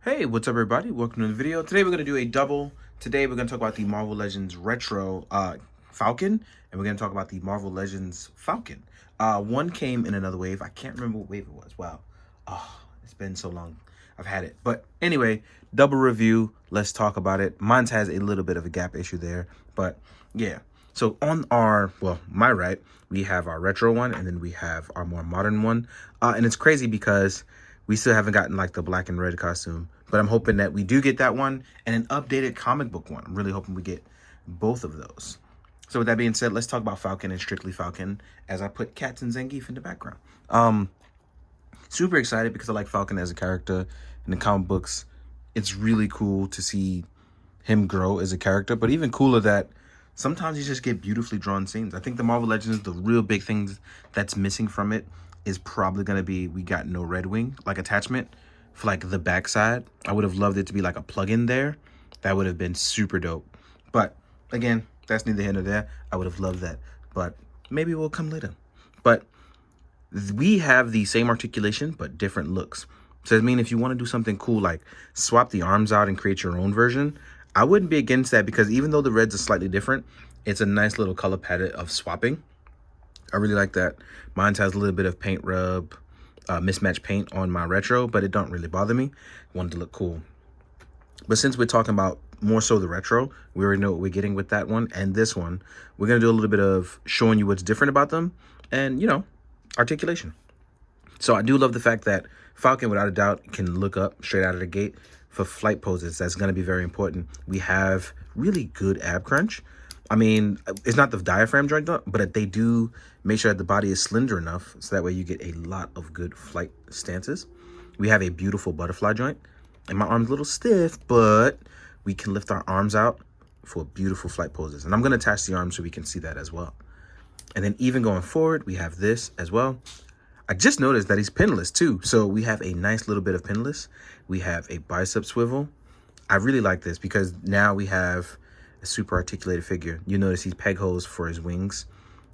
Hey, what's up everybody? Welcome to the video. Today we're going to do a double. Today we're going to talk about the Marvel Legends Retro Falcon, and we're going to talk about the Marvel Legends Falcon. One came in another wave. I can't remember what wave it was. Wow. Oh, it's been so long. I've had it. But anyway, double review. Let's talk about it. Mine has a little bit of a gap issue there. But yeah. So on our, my right, we have our retro one, and then we have our more modern one. And it's crazy because we still haven't gotten like the black and red costume, but I'm hoping that we do get that one and an updated comic book one. I'm really hoping we get both of those. So with that being said, let's talk about Falcon and strictly Falcon as I put Cats and Zangief in the background. Super excited because I like Falcon as a character in the comic books. It's really cool to see him grow as a character, but even cooler that sometimes you just get beautifully drawn scenes. I think the Marvel Legends, the real big things that's missing from it is probably going to be we got no Red Wing like attachment for like the backside. I would have loved it to be like a plug-in there. That would have been super dope. But again, that's neither here nor there. I would have loved that, but maybe it will come later. But we have the same articulation but different looks. So I mean, if you want to do something cool like swap the arms out and create your own version, I wouldn't be against that, because even though the reds are slightly different, it's a nice little color palette of swapping. I really like that. Mine has a little bit of paint rub, mismatched paint on my retro, but it don't really bother me. Wanted to look cool. But since we're talking about more so the retro, we already know what we're getting with that one and this one. We're going to do a little bit of showing you what's different about them and, articulation. So I do love the fact that Falcon, without a doubt, can look up straight out of the gate for flight poses. That's going to be very important. We have really good ab crunch. I mean, it's not the diaphragm joint, but they do make sure that the body is slender enough so that way you get a lot of good flight stances. We have a beautiful butterfly joint, and my arm's a little stiff, but we can lift our arms out for beautiful flight poses. And I'm going to attach the arms so we can see that as well. And then even going forward, we have this as well. I just noticed that he's pinless too. So we have a nice little bit of pinless. We have a bicep swivel. I really like this because now we have a super articulated figure. You notice he's peg holes for his wings.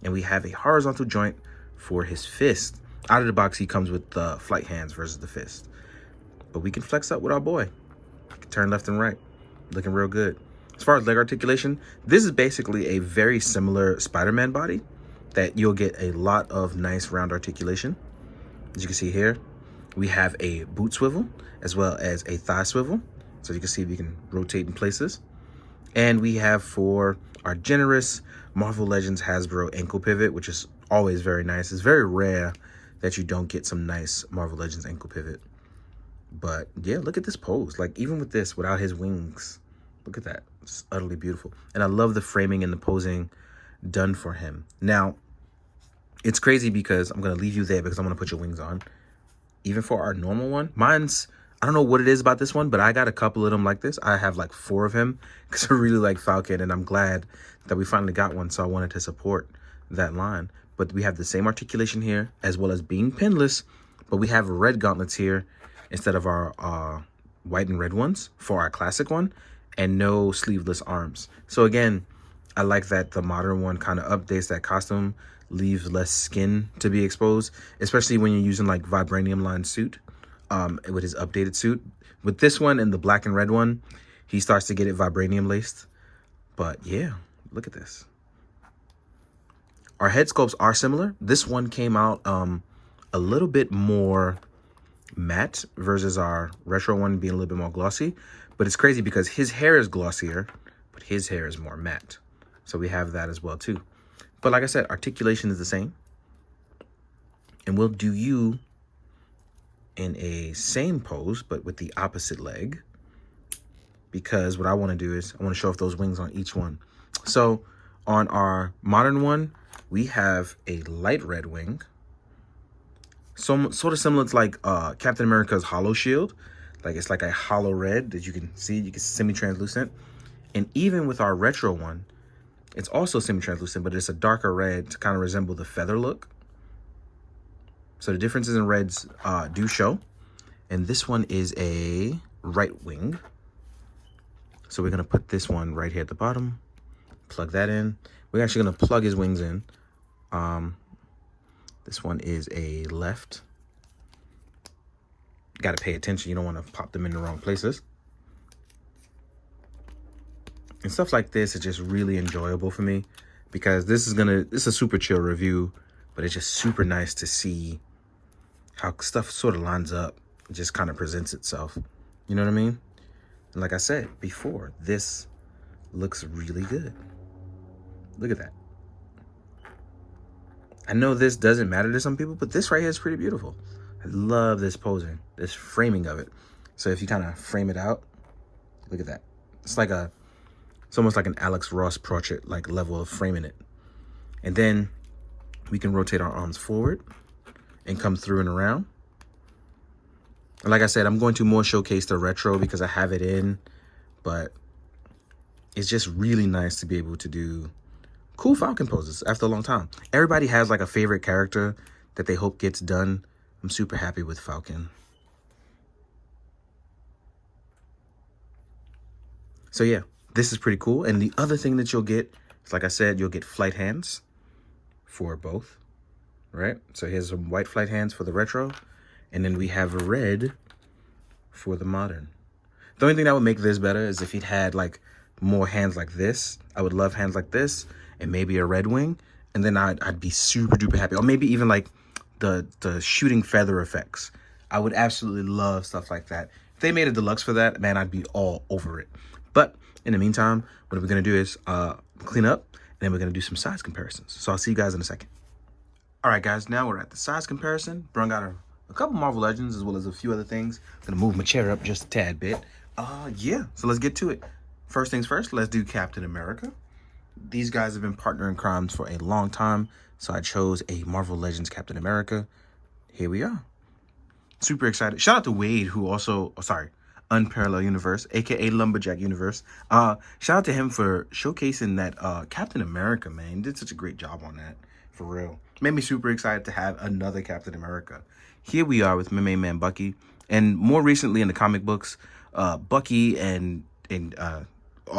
And we have a horizontal joint for his fist. Out of the box, he comes with the flight hands versus the fist. But we can flex up with our boy. Turn left and right. Looking real good. As far as leg articulation, this is basically a very similar Spider-Man body that you'll get a lot of nice round articulation. As you can see here, we have a boot swivel as well as a thigh swivel. So you can see we can rotate in places. And we have for our generous Marvel Legends Hasbro ankle pivot, which is always very nice. It's very rare that you don't get some nice Marvel Legends ankle pivot. But yeah, look at this pose. Like even with this, without his wings, look at that. It's utterly beautiful. And I love the framing and the posing done for him. Now, it's crazy because I'm going to leave you there because I'm going to put your wings on. Even for our normal one, mine's, I don't know what it is about this one, but I got a couple of them like this. I have like 4 of him because I really like Falcon, and I'm glad that we finally got one. So I wanted to support that line. But we have the same articulation here as well as being pinless, but we have red gauntlets here instead of our white and red ones for our classic one, and no sleeveless arms. So again, I like that the modern one kind of updates that costume, leaves less skin to be exposed, especially when you're using like vibranium line suit with his updated suit. With this one and the black and red one, he starts to get it vibranium laced. But yeah, look at this. Our head sculpts are similar. This one came out a little bit more matte versus our retro one being a little bit more glossy. But it's crazy because his hair is glossier, but his hair is more matte. So we have that as well too. But like I said, articulation is the same. And we'll do you in a same pose, but with the opposite leg. Because what I want to do is I want to show off those wings on each one. So on our modern one, we have a light red wing. So sort of similar to like Captain America's hollow shield. Like it's like a hollow red that you can see. You can semi-translucent. And even with our retro one, it's also semi-translucent, but it's a darker red to kind of resemble the feather look. So the differences in reds do show. And this one is a right wing. So we're going to put this one right here at the bottom. Plug that in. We're actually going to plug his wings in. This one is a left. got to pay attention. You don't want to pop them in the wrong places. And stuff like this is just really enjoyable for me because this is a super chill review, but it's just super nice to see how stuff sort of lines up. It just kind of presents itself. You know what I mean? And like I said before, this looks really good. Look at that. I know this doesn't matter to some people, but this right here is pretty beautiful. I love this posing, this framing of it. So if you kind of frame it out, look at that. It's almost like an Alex Ross portrait like level of framing it. And then we can rotate our arms forward and come through and around. And like I said, I'm going to more showcase the retro because I have it in, but it's just really nice to be able to do cool Falcon poses after a long time. Everybody has like a favorite character that they hope gets done. I'm super happy with Falcon. So yeah, this is pretty cool. And the other thing that you'll get is, like I said, you'll get flight hands for both, right? So here's some white flight hands for the retro. And then we have a red for the modern. The only thing that would make this better is if he'd had like more hands like this. I would love hands like this and maybe a red wing. And then I'd be super duper happy. Or maybe even like the shooting feather effects. I would absolutely love stuff like that. If they made a deluxe for that, man, I'd be all over it. But in the meantime, what we're going to do is clean up, and then we're going to do some size comparisons. So I'll see you guys in a second. All right, guys, now we're at the size comparison. Brung out a couple Marvel Legends as well as a few other things. I'm going to move my chair up just a tad bit. Yeah, so let's get to it. First things first, let's do Captain America. These guys have been partner in crimes for a long time, so I chose a Marvel Legends Captain America. Here we are. Super excited. Shout out to Wade, who also, Unparalleled Universe, aka Lumberjack Universe. Shout out to him for showcasing that Captain America, man. He did such a great job on that, for real. Made me super excited to have another Captain America. Here we are with my main man Bucky, and more recently in the comic books, Bucky and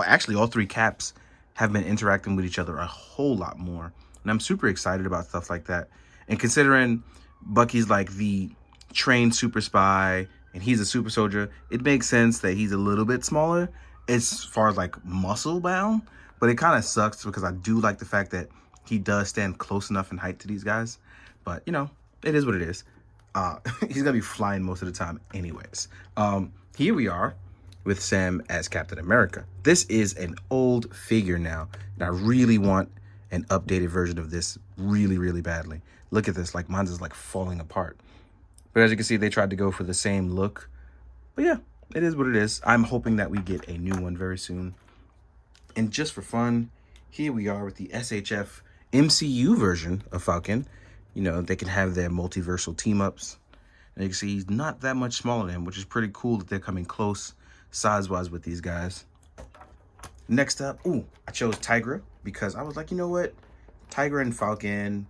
actually all three Caps have been interacting with each other a whole lot more, and I'm super excited about stuff like that. And considering Bucky's like the trained super spy and he's a super soldier, it makes sense that he's a little bit smaller as far as like muscle bound, but it kind of sucks because I do like the fact that he does stand close enough in height to these guys. But you know, it is what it is. He's gonna be flying most of the time anyways. Here we are with Sam as Captain America. This is an old figure now, and I really want an updated version of this really, really badly. Look at this, like mine's is like falling apart. But as you can see, they tried to go for the same look. But yeah, it is what it is. I'm hoping that we get a new one very soon. And just for fun, here we are with the SHF MCU version of Falcon. You know, they can have their multiversal team-ups. And you can see he's not that much smaller than him, which is pretty cool that they're coming close size-wise with these guys. Next up, I chose Tigra because I was like, you know what? Tigra and Falcon,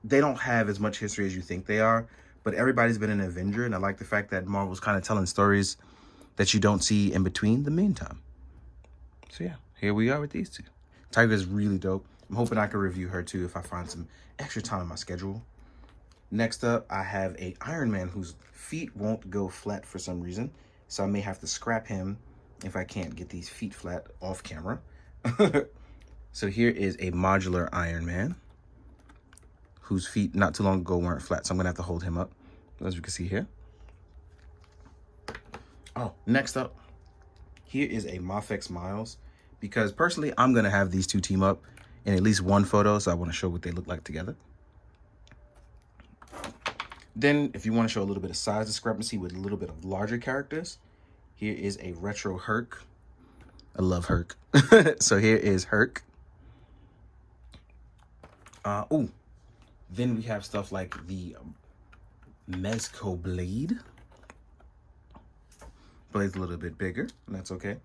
they don't have as much history as you think they are. But everybody's been an Avenger, and I like the fact that Marvel's kind of telling stories that you don't see in between the meantime. So yeah, here we are with these two. Tigra's really dope. I'm hoping I can review her too if I find some extra time in my schedule. Next up, I have a Iron Man whose feet won't go flat for some reason. So I may have to scrap him if I can't get these feet flat off camera. So here is a modular Iron Man whose feet not too long ago weren't flat. So I'm gonna have to hold him up, as you can see here. Oh, next up, here is a Mafex Miles, because personally, I'm gonna have these two team up in at least one photo, so I wanna show what they look like together. Then, if you wanna show a little bit of size discrepancy with a little bit of larger characters, here is a retro Herc. I love Herc. So here is Herc. Then we have stuff like the Mezco Blade. Blade's a little bit bigger, and that's okay.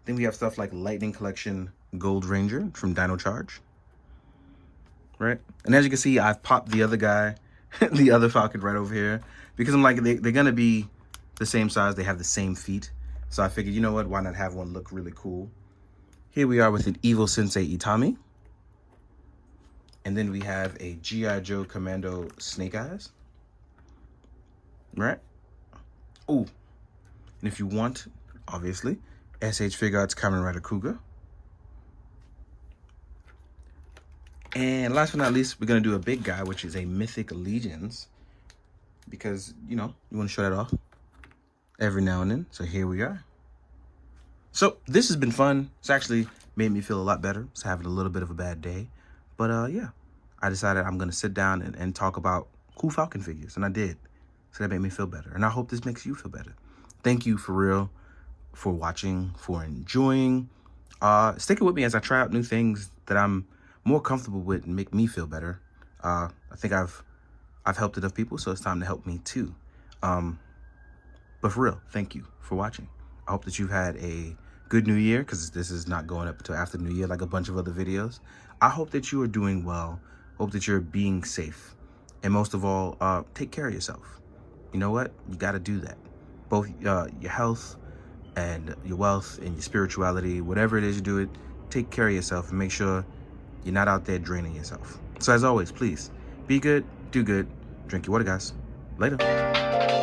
Then we have stuff like Lightning Collection Gold Ranger from Dino Charge. Right? And as you can see, I've popped the other guy, the other Falcon right over here, because I'm like, they're going to be the same size. They have the same feet. So I figured, you know what? Why not have one look really cool? Here we are with an Evil Sensei Itami. And then we have a G.I. Joe Commando Snake Eyes. right? Oh, and if you want, obviously, SH Figure Arts Kamen Rider Kuga. And last but not least, we're going to do a big guy, which is a Mythic Legions. Because, you know, you want to show that off every now and then. So here we are. So this has been fun. It's actually made me feel a lot better. It's having a little bit of a bad day. But yeah, I decided I'm going to sit down and talk about cool Falcon figures. And I did. So that made me feel better. And I hope this makes you feel better. Thank you for real for watching, for enjoying. Stick it with me as I try out new things that I'm more comfortable with and make me feel better. I think I've helped enough people, so it's time to help me too. But for real, thank you for watching. I hope that you've had a good new year, because this is not going up until after the new year like a bunch of other videos. I hope that you are doing well. Hope that you're being safe. And most of all, take care of yourself. You know what? You got to do that. Both your health and your wealth and your spirituality, whatever it is you do it, take care of yourself and make sure you're not out there draining yourself. So as always, please, be good, do good, drink your water, guys. Later.